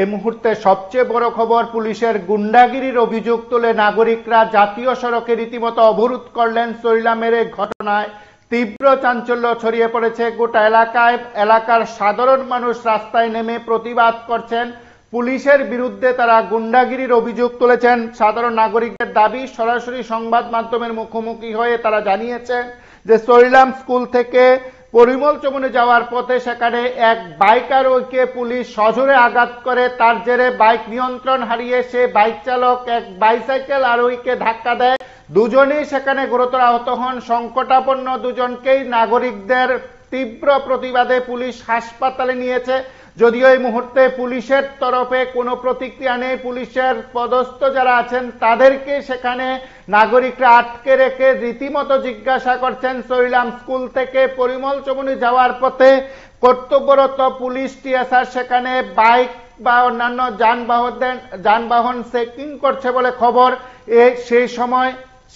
এই মুহূর্তে সবচেয়ে বড় খবর, পুলিশের গুন্ডাগিরির অভিযোগ তুলে নাগরিকরা জাতীয় সড়কে রীতিমতো অবরোধ করলেন। চরিলামের এই ঘটনায় তীব্র চাঞ্চল্য ছড়িয়ে পড়েছে গোটা এলাকায়। এলাকার সাধারণ মানুষ রাস্তায় নেমে প্রতিবাদ করছেন। পুলিশের বিরুদ্ধে তারা গুন্ডাগিরির অভিযোগ তুলেছেন। সাধারণ নাগরিকদের দাবি, সরাসরি সংবাদ মাধ্যমের মুখোমুখি হয়ে তারা জানিয়েছেন যে চরিলাম স্কুল থেকে পরিমল চমনে যাওয়ার পথে সেখানে এক বাইক আরোহীকে পুলিশ সজোরে আঘাত করে। তার জেরে বাইক নিয়ন্ত্রণ হারিয়ে সে বাইক চালক এক বাইসাইকেল আরোহীকে ধাক্কা দেয়। দুজনেই সেখানে গুরুতর আহত হন। সংকটাপন্ন দুজনকেই নাগরিকদের তীব্র প্রতিবাদে পুলিশ হাসপাতালে নিয়েছে। যদিও এই মুহূর্তে পুলিশের তরফে কোনো প্রতিক্রিয়া নেই। পুলিশের পদস্থ যারা আছেন তাদেরকে সেখানে নাগরিকরা আটকে রেখে রীতিমতো জিজ্ঞাসা করছেন। চরিলাম স্কুল থেকে পরিমল চমনি যাওয়ার পথে কর্তব্যরত পুলিশ টিএসআর সেখানে বাইক বা অন্যান্য যানবাহন চেকিং করছে বলে খবর।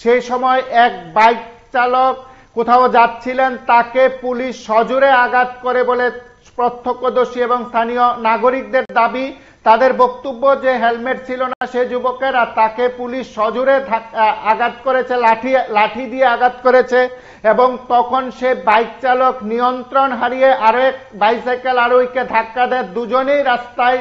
সেই সময় এক বাইক চালক কোথাও যাচ্ছিলেন, তাকে পুলিশ সজোরে আঘাত করে বলে প্রত্যক্ষদর্শী এবং স্থানীয় নাগরিকদের দাবি। তাদের বক্তব্য যে হেলমেট ছিল না সে যুবকের, আর তাকে পুলিশ সজোরে আঘাত করেছে, লাঠি দিয়ে আঘাত করেছে এবং তখন সে বাইক চালক নিয়ন্ত্রণ হারিয়ে আরেক বাইসাইকেল আরোহীকে ধাক্কা দেয়। দুজনেই রাস্তায়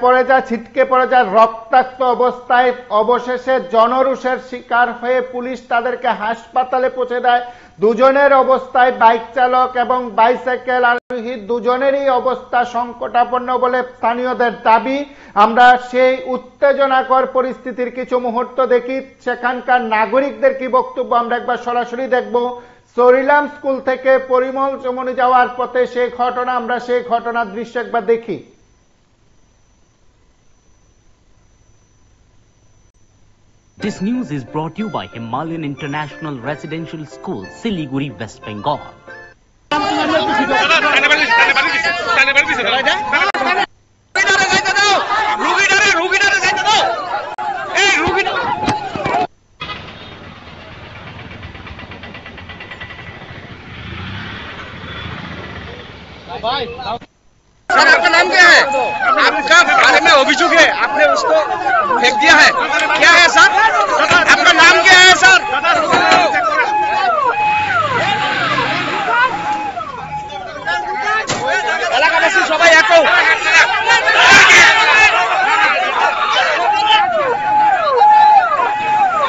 পড়ে যায়, ছিটকে পড়ে যায় রক্তাক্ত অবস্থায়। অবশেষে জনরোষের শিকার হয়ে পুলিশ তাদেরকে হাসপাতালে পৌঁছে দেয়। দুজনের অবস্থায়, বাইক চালক এবং বাইসাইকেল আরোহী দুজনেরই অবস্থা সংকটাপন্ন বলে স্থানীয়দের দাবি। আমরা সেই উত্তেজনাকর পরিস্থিতির কিছু মুহূর্ত দেখি, সেখানকার নাগরিকদের কি বক্তব্য আমরা একবার সরাসরি দেখব। চরিলাম স্কুল থেকে পরিমল চমনি যাওয়ার পথে সেই ঘটনা, আমরা সেই ঘটনার দৃশ্য একবার দেখি। This news is brought to you by Himalayan International Residential School, Siliguri, West Bengal. Sir आपका नाम क्या है? आपका बारे में अभियोग है, आपने उसको फेंक दिया है, क्या है सर? आपका नाम क्या है सर? এলাকাবাসী সবাই এক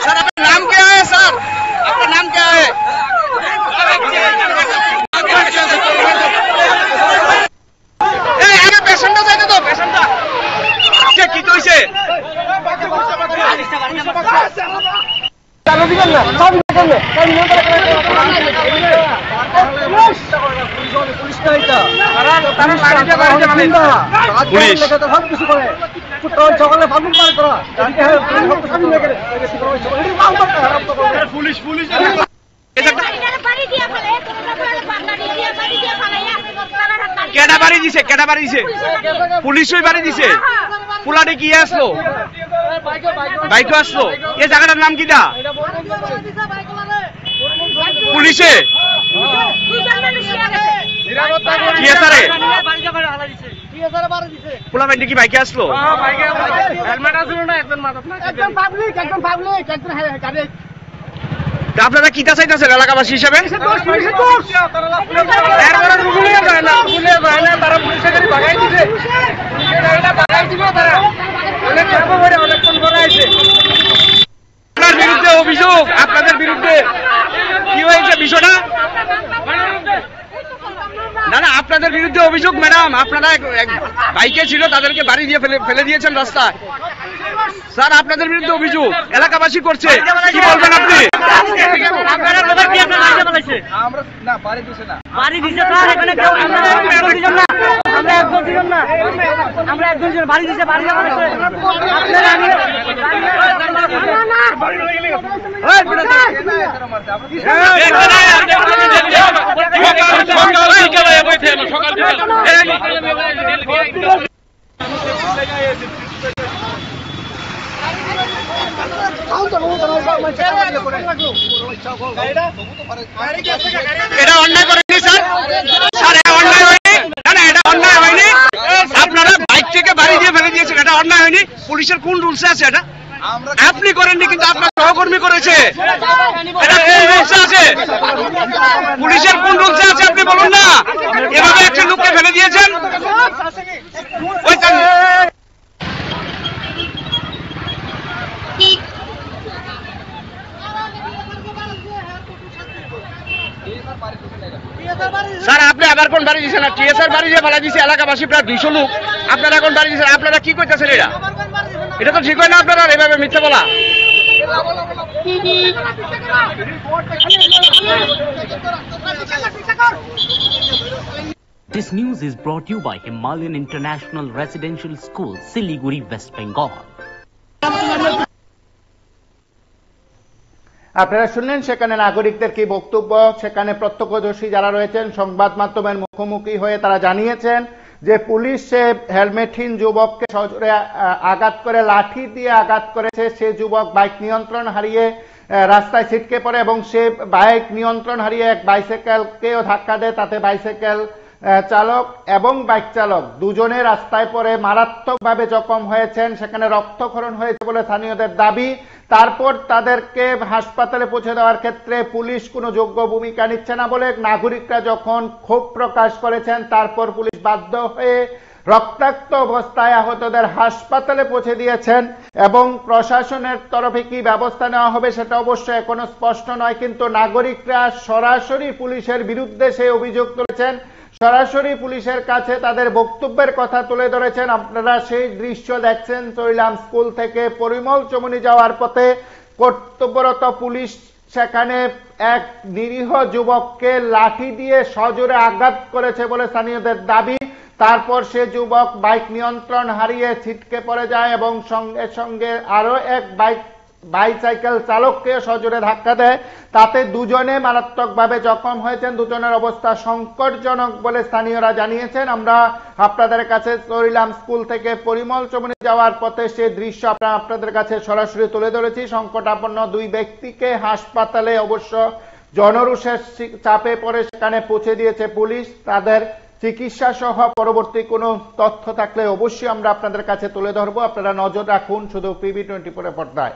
সর आपका नाम क्या है सर? आपका नाम क्या है? কেডা বাড়ি দিছে পুলিশই বাড়ি দিছে। পুলাডে কি আসলো, বাইকও আসলো। এই জায়গাটার নাম কিটা? পুলিশে পোলা বাইক কি বাইকে আসলো? আপনারা কিটা চাইতেছেন এলাকাবাসী হিসেবে? আপনার বিরুদ্ধে অভিযোগ, আপনাদের বিরুদ্ধে কি হয়েছে বিষয়টা? না না, আপনাদের বিরুদ্ধে অভিযোগ ম্যাডাম, আপনারা বাইকে ছিল তাদেরকে বাড়ি দিয়ে ফেলে দিয়েছেন রাস্তায়। স্যার আপনাদের বিরুদ্ধে অভিযোগ এলাকাবাসী করছে, কি বলবেন আপনি? এটা অন্যায় করেনি স্যার, স্যার এটা অন্যায় হয়নি, না না এটা অন্যায় হয়নি। আপনারা বাইক থেকে বাড়ি দিয়ে ফেলে হয়নি? পুলিশের কোন রুলসে আছে এটা? আপনি করেননি, কিন্তু আপনার সহকর্মী করেছে। এটা কোন রুলসে আছে? পুলিশের কোন রুলসে আছে আপনি বলুন না। এভাবে একটা লোককে ফেলে দিয়েছেন। ওই স্যার, আপনি আবার কোন বাড়ি দিয়েছেন? টিএসআর বাড়ি দিয়ে ফেলা দিয়েছে এলাকাবাসী প্রায় 200 লোক। আপনারা এখন বাড়ি দিয়েছেন, আপনারা কি করতেছেন? এটা তো ঠিক হয় না আপনারা এভাবে মিথ্যে বলা। This news is brought to you by Himalayan International Residential School, Siliguri, West Bengal. আপনারা শুনলেন সেখানে নাগরিকদের কি বক্তব্য। সেখানে প্রত্যক্ষদর্শী যারা রয়েছেন সংবাদ মাধ্যমের মুখোমুখি হয়ে তারা জানিয়েছেন যে পুলিশ সে হেলমেটহীন যুবককে সজোরে আঘাত করে, লাঠি দিয়ে আঘাত করেছে। সে যুবক বাইক নিয়ন্ত্রণ হারিয়ে রাস্তায় ছিটকে পড়ে এবং সে বাইক নিয়ন্ত্রণ হারিয়ে এক বাইসাইকেলকেও ধাক্কা দেয়। তাতে বাইসাইকেল চালক এবং বাইক চালক দুজনে রাস্তায় পড়ে মারাত্মকভাবে জখম হয়েছেন। সেখানে রক্তক্ষরণ হয়েছে বলে স্থানীয়দের দাবি। তারপর তাদেরকে হাসপাতালে পৌঁছে দেওয়ার ক্ষেত্রে পুলিশ কোনো যোগ্য ভূমিকা নিচ্ছে না বলে নাগরিকরা যখন ক্ষোভ প্রকাশ করেছেন, তারপর পুলিশ বাধ্য হয়ে রক্তাক্ত অবস্থায় আহতদের হাসপাতালে পৌঁছে দিয়েছেন। এবং প্রশাসনের তরফে কি ব্যবস্থা নেওয়া হবে সেটা অবশ্য এখনো স্পষ্ট নয়, কিন্তু নাগরিকরা সরাসরি পুলিশের বিরুদ্ধে সেই অভিযোগ তুলেছেন, সরাসরি পুলিশের কাছে তাদের বক্তব্যের কথা তুলে ধরেছেন। আপনারা সেই দৃশ্য দেখছেন চৈলাম স্কুল থেকে পরিমল চমনি যাওয়ার পথে কর্তব্যরত পুলিশ সেখানে এক নিরীহ যুবককে লাঠি দিয়ে সজোরে আঘাত করেছে বলে স্থানীয়দের দাবি। তারপর সে যুবক বাইক নিয়ন্ত্রণ হারিয়ে ছিটকে পড়ে যায় এবং সঙ্গে সঙ্গে আরো এক বাইসাইকেল চালককে সজোরে ধাক্কা দেয়। তাতে দুজনে মারাত্মকভাবে জখম হয়েছেন। দুজনের অবস্থা সংকটজনক বলে স্থানীয়রা জানিয়েছেন। আমরা আপনাদের কাছে চৈলাম স্কুল থেকে পরিমল চমনি যাওয়ার পথে সে দৃশ্য আপনাদের কাছে সরাসরি তুলে ধরেছি। সংকটাপন্ন দুই ব্যক্তিকে হাসপাতালে অবশ্য জনরোষের চাপে পড়ে সেখানে পৌঁছে দিয়েছে পুলিশ। তাদের চিকিৎসা সহ পরবর্তী কোনো তথ্য থাকলে অবশ্যই আমরা আপনাদের কাছে তুলে ধরবো। আপনারা নজর রাখুন শুধু PB24 পর্দায়।